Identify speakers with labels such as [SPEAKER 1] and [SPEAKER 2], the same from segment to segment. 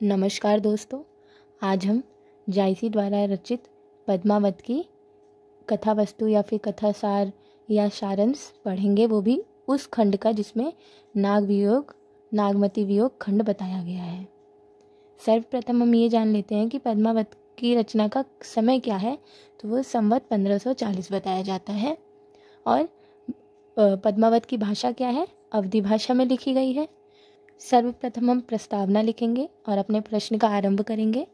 [SPEAKER 1] नमस्कार दोस्तों, आज हम जायसी द्वारा रचित पद्मावत की कथा वस्तु या फिर कथा सार या सारांश पढ़ेंगे, वो भी उस खंड का जिसमें नागमती वियोग खंड बताया गया है। सर्वप्रथम हम ये जान लेते हैं कि पद्मावत की रचना का समय क्या है। तो वो संवत 1540 बताया जाता है। और पद्मावत की भाषा क्या है? अवधी भाषा में लिखी गई है। सर्वप्रथम हम प्रस्तावना लिखेंगे और अपने प्रश्न का आरंभ करेंगे।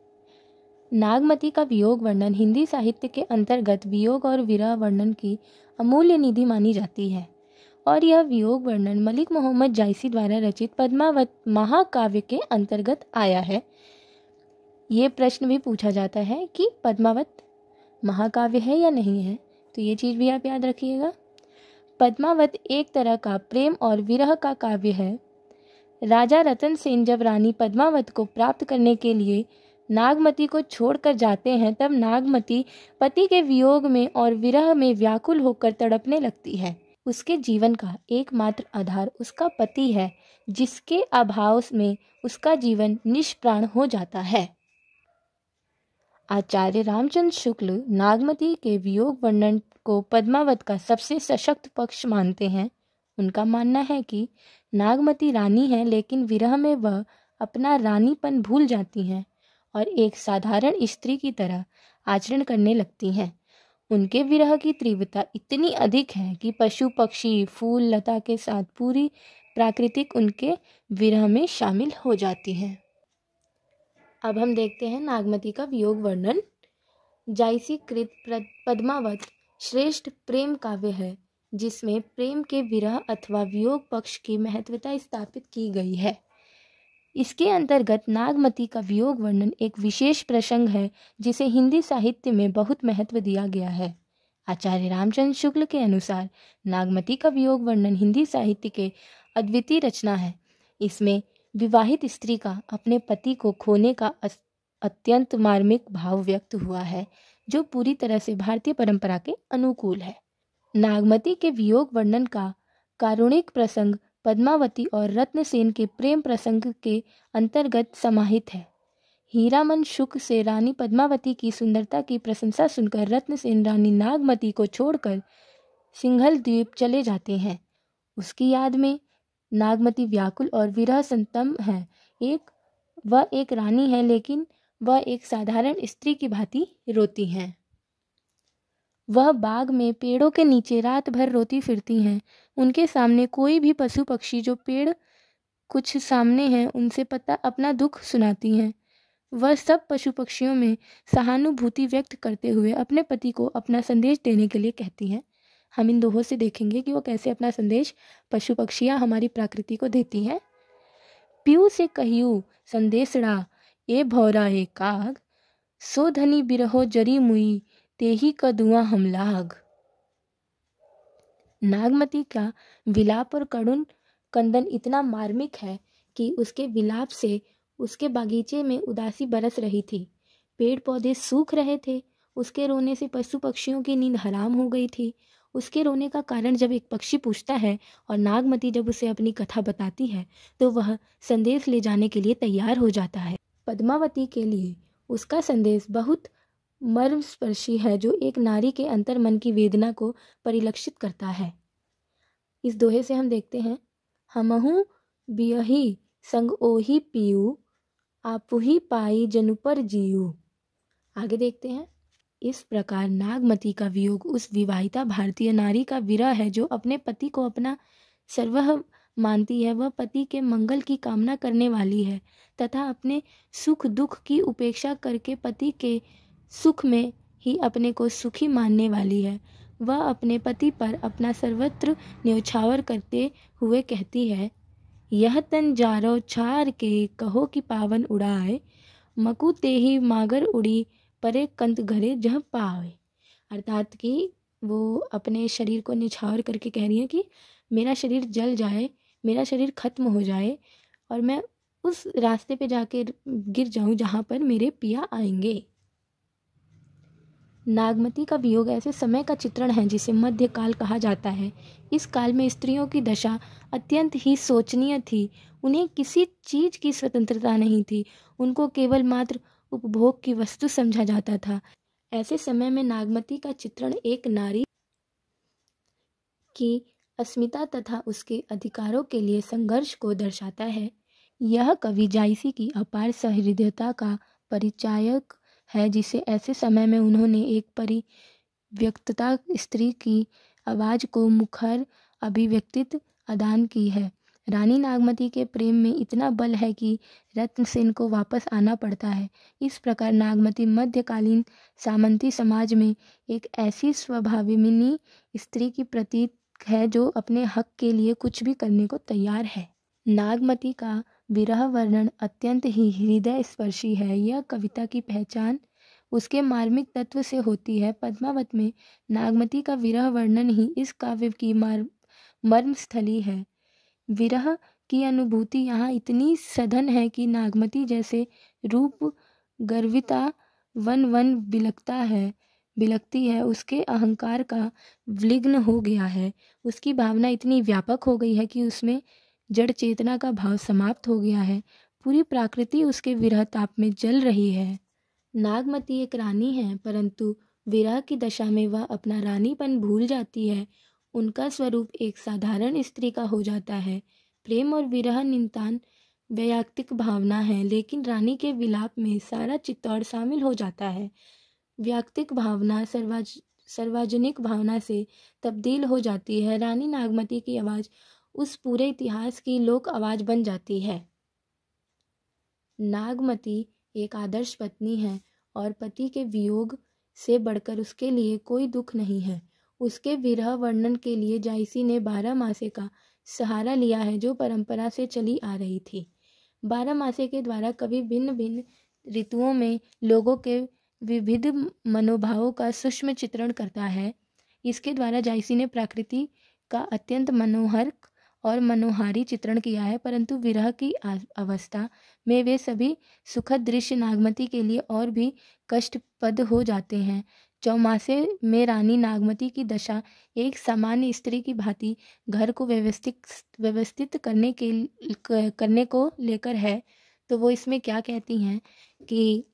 [SPEAKER 1] नागमती का वियोग वर्णन हिंदी साहित्य के अंतर्गत वियोग और विरह वर्णन की अमूल्य निधि मानी जाती है और यह वियोग वर्णन मलिक मोहम्मद जायसी द्वारा रचित पद्मावत महाकाव्य के अंतर्गत आया है। ये प्रश्न भी पूछा जाता है कि पद्मावत महाकाव्य है या नहीं है, तो ये चीज़ भी आप याद रखिएगा। पद्मावत एक तरह का प्रेम और विरह का काव्य है। राजा रतन सेन जब रानी पद्मावत को प्राप्त करने के लिए नागमती को छोड़कर जाते हैं, तब नागमती पति के वियोग में और विरह में व्याकुल होकर तड़पने लगती है। उसके जीवन का एकमात्र आधार उसका पति है, जिसके अभाव में उसका जीवन निष्प्राण हो जाता है। आचार्य रामचंद्र शुक्ल नागमती के वियोग वर्णन को पद्मावत का सबसे सशक्त पक्ष मानते हैं। उनका मानना है कि नागमती रानी है, लेकिन विरह में वह अपना रानीपन भूल जाती हैं और एक साधारण स्त्री की तरह आचरण करने लगती हैं। उनके विरह की तीव्रता इतनी अधिक है कि पशु पक्षी फूल लता के साथ पूरी प्राकृतिक उनके विरह में शामिल हो जाती हैं। अब हम देखते हैं नागमती का वियोग वर्णन। जायसी कृत पद्मावत श्रेष्ठ प्रेम काव्य है, जिसमें प्रेम के विरह अथवा वियोग पक्ष की महत्वता स्थापित की गई है। इसके अंतर्गत नागमती का वियोग वर्णन एक विशेष प्रसंग है, जिसे हिंदी साहित्य में बहुत महत्व दिया गया है। आचार्य रामचंद्र शुक्ल के अनुसार नागमती का वियोग वर्णन हिंदी साहित्य के अद्वितीय रचना है। इसमें विवाहित स्त्री का अपने पति को खोने का अत्यंत मार्मिक भाव व्यक्त हुआ है, जो पूरी तरह से भारतीय परंपरा के अनुकूल है। नागमती के वियोग वर्णन का कारुणिक प्रसंग पद्मावती और रत्नसेन के प्रेम प्रसंग के अंतर्गत समाहित है। हीरामन शुक से रानी पद्मावती की सुंदरता की प्रशंसा सुनकर रत्नसेन रानी नागमती को छोड़कर सिंघल द्वीप चले जाते हैं। उसकी याद में नागमती व्याकुल और विरह संतप्त है। वह एक रानी है, लेकिन वह एक साधारण स्त्री की भांति रोती हैं। वह बाग में पेड़ों के नीचे रात भर रोती फिरती हैं। उनके सामने कोई भी पशु पक्षी जो पेड़ कुछ सामने हैं, उनसे अपना दुख सुनाती हैं। वह सब पशु पक्षियों में सहानुभूति व्यक्त करते हुए अपने पति को अपना संदेश देने के लिए कहती हैं। हम इन दोहों से देखेंगे कि वो कैसे अपना संदेश पशु पक्षियाँ हमारी प्रकृति को देती हैं। पीऊ से कहियो संदेशड़ा ए भौरा ए काग, सो धनी बिरहो जरी मुई तेही का दुआ हम लाग। नागमती का विलाप और करुण कंदन इतना मार्मिक है कि उसके विलाप से उसके बागीचे में उदासी बरस रही थी। पेड़ पौधे सूख रहे थे। उसके रोने से पशु पक्षियों की नींद हराम हो गई थी। उसके रोने का कारण जब एक पक्षी पूछता है और नागमती जब उसे अपनी कथा बताती है, तो वह संदेश ले जाने के लिए तैयार हो जाता है। पद्मावती के लिए उसका संदेश बहुत मर्मस्पर्शी है, जो एक नारी के अंतर्मन की वेदना को परिलक्षित करता है। इस दोहे से हम देखते हैं, हमहु बियहि संग ओहि पीऊ, आपुहि पाई जनु पर जीऊ। आगे देखते हैं। इस प्रकार नागमती का वियोग उस विवाहिता भारतीय नारी का विरह है, जो अपने पति को अपना सर्वस्व मानती है। वह पति के मंगल की कामना करने वाली है तथा अपने सुख दुख की उपेक्षा करके पति के सुख में ही अपने को सुखी मानने वाली है। वह अपने पति पर अपना सर्वत्र न्यौछावर करते हुए कहती है, यह तन जारो छार के कहो कि पावन उड़ाए, मकु तेहि मागर उड़ी परे कंत घरे जह पावे। अर्थात कि वो अपने शरीर को निछावर करके कह रही है कि मेरा शरीर जल जाए, मेरा शरीर खत्म हो जाए और मैं उस रास्ते पे जाके गिर जाऊं जहाँ पर मेरे पिया आएंगे। नागमती का वियोग ऐसे समय का चित्रण है जिसे मध्यकाल कहा जाता है। इस काल में स्त्रियों की दशा अत्यंत ही शोचनीय थी। उन्हें किसी चीज की स्वतंत्रता नहीं थी। उनको केवल मात्र उपभोग की वस्तु समझा जाता था। ऐसे समय में नागमती का चित्रण एक नारी की अस्मिता तथा उसके अधिकारों के लिए संघर्ष को दर्शाता है। यह कवि जायसी की अपार सहृदयता का परिचायक है, जिसे ऐसे समय में उन्होंने एक परिव्यक्तता स्त्री की आवाज़ को मुखर अभिव्यक्तित अदान की है। रानी नागमती के प्रेम में इतना बल है कि रत्नसेन को वापस आना पड़ता है। इस प्रकार नागमती मध्यकालीन सामंती समाज में एक ऐसी स्वभाविनी स्त्री की प्रतीक है जो अपने हक के लिए कुछ भी करने को तैयार है। नागमती का विरह वर्णन अत्यंत ही हृदय स्पर्शी है। यह कविता की पहचान उसके मार्मिक तत्व से होती है। पद्मावत में नागमती का विरह वर्णन ही इस काव्य की मर्मस्थली है। विरह की अनुभूति यहाँ इतनी सघन है कि नागमती जैसे रूप गर्विता वन वन बिलकती है, उसके अहंकार का विलग्न हो गया है। उसकी भावना इतनी व्यापक हो गई है कि उसमें जड़ चेतना का भाव समाप्त हो गया है। पूरी प्रकृति उसके विरह ताप में जल रही है। नागमती एक रानी है, परंतु विरह की दशा में वह अपना रानीपन भूल जाती है। उनका स्वरूप एक साधारण स्त्री का हो जाता है। प्रेम और विरह नितांत वैयक्तिक भावना है, लेकिन रानी के विलाप में सारा चित्तौड़ शामिल हो जाता है। वैयक्तिक भावना सार्वजनिक भावना से तब्दील हो जाती है। रानी नागमती की आवाज़ उस पूरे इतिहास की लोक आवाज़ बन जाती है। नागमती एक आदर्श पत्नी है और पति के वियोग से बढ़कर उसके लिए कोई दुख नहीं है। उसके विरह वर्णन के लिए जायसी ने 12 मासे का सहारा लिया है, जो परंपरा से चली आ रही थी। 12 मासे के द्वारा कवि भिन्न भिन्न ऋतुओं में लोगों के विविध मनोभावों का सूक्ष्म चित्रण करता है। इसके द्वारा जायसी ने प्रकृति का अत्यंत मनोहर और मनोहारी चित्रण किया है, परंतु विरह की अवस्था में वे सभी सुखद दृश्य नागमती के लिए और भी कष्टप्रद हो जाते हैं। चौमासे में रानी नागमती की दशा एक सामान्य स्त्री की भांति घर को व्यवस्थित करने को लेकर है। तो वो इसमें क्या कहती हैं कि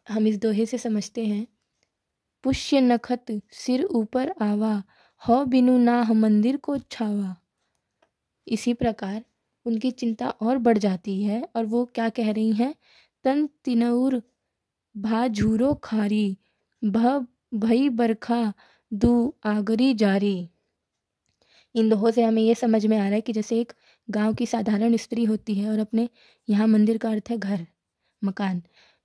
[SPEAKER 1] हम इस दोहे से समझते हैं। पुष्य नखत सिर ऊपर आवा, हो बिनु नाह मंदिर को छावा। इसी प्रकार उनकी चिंता और बढ़ जाती है और वो क्या कह रही हैं। तन तिनउर भा झूरो खारी, भई बरखा दू आगरी जारी। इन दोहों से हमें ये समझ में आ रहा है कि जैसे एक गांव की साधारण स्त्री होती है और अपने यहाँ मंदिर का अर्थ है घर, मकान।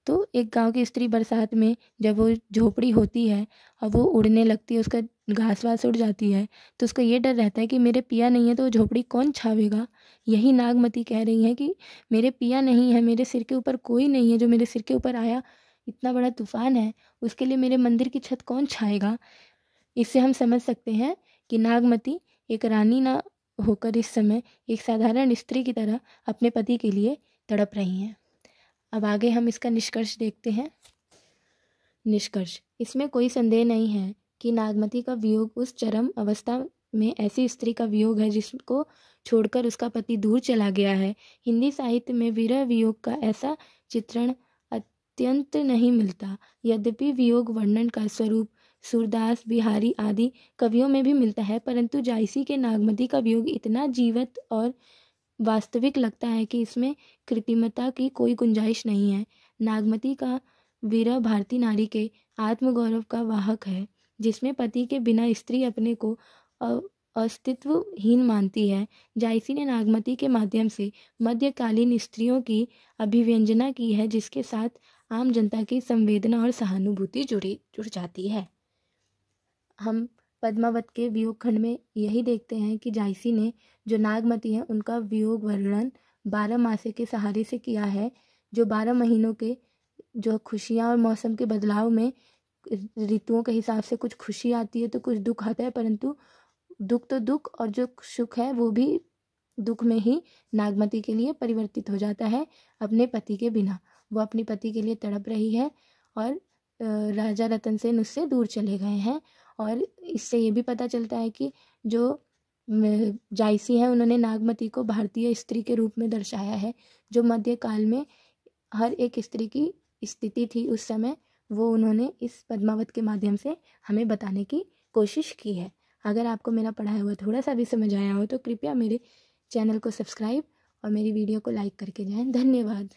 [SPEAKER 1] तो एक गांव की स्त्री बरसात में जब वो झोपड़ी होती है और वो उड़ने लगती है, उसका घास वास उड़ जाती है, तो उसको ये डर रहता है कि मेरे पिया नहीं है तो वो झोपड़ी कौन छावेगा। यही नागमती कह रही है कि मेरे पिया नहीं है, मेरे सिर के ऊपर कोई नहीं है। जो मेरे सिर के ऊपर आया, इतना बड़ा तूफान है, उसके लिए मेरे मंदिर की छत कौन छाएगा। इससे हम समझ सकते हैं कि नागमती एक रानी ना होकर इस समय एक साधारण स्त्री की तरह अपने पति के लिए तड़प रही हैं। अब आगे हम इसका निष्कर्ष देखते हैं। निष्कर्ष, इसमें कोई संदेह नहीं है कि नागमती का वियोग उस चरम अवस्था में ऐसी स्त्री का वियोग है जिसको छोड़कर उसका पति दूर चला गया है। हिंदी साहित्य में विरह वियोग का ऐसा चित्रण अत्यंत नहीं मिलता। यद्यपि वियोग वर्णन का स्वरूप सूरदास, बिहारी आदि कवियों में भी मिलता है, परंतु जायसी के नागमती का वियोग इतना जीवंत और वास्तविक लगता है कि इसमें कृत्रिमता की कोई गुंजाइश नहीं है। नागमती का विरह भारतीय नारी के आत्मगौरव का वाहक है, जिसमें पति के बिना स्त्री अपने को अस्तित्वहीन मानती है। जायसी ने नागमती के माध्यम से मध्यकालीन स्त्रियों की अभिव्यंजना की है, जिसके साथ आम जनता की संवेदना और सहानुभूति जुड़ जाती है। हम पद्मावत के वियोग खंड में यही देखते हैं कि जायसी ने जो नागमती है उनका वियोग वर्णन 12 मासे के सहारे से किया है। जो 12 महीनों के जो खुशियाँ और मौसम के बदलाव में ऋतुओं के हिसाब से कुछ खुशी आती है तो कुछ दुख आता है, परंतु दुख तो दुख और जो सुख है वो भी दुख में ही नागमती के लिए परिवर्तित हो जाता है। अपने पति के बिना वो अपने पति के लिए तड़प रही है और राजा रतन सेन उससे दूर चले गए हैं। और इससे ये भी पता चलता है कि जो जायसी हैं उन्होंने नागमती को भारतीय स्त्री के रूप में दर्शाया है। जो मध्यकाल में हर एक स्त्री की स्थिति थी उस समय, वो उन्होंने इस पद्मावत के माध्यम से हमें बताने की कोशिश की है। अगर आपको मेरा पढ़ाया हुआ थोड़ा सा भी समझ आया हो तो कृपया मेरे चैनल को सब्सक्राइब और मेरी वीडियो को लाइक करके जाएं। धन्यवाद।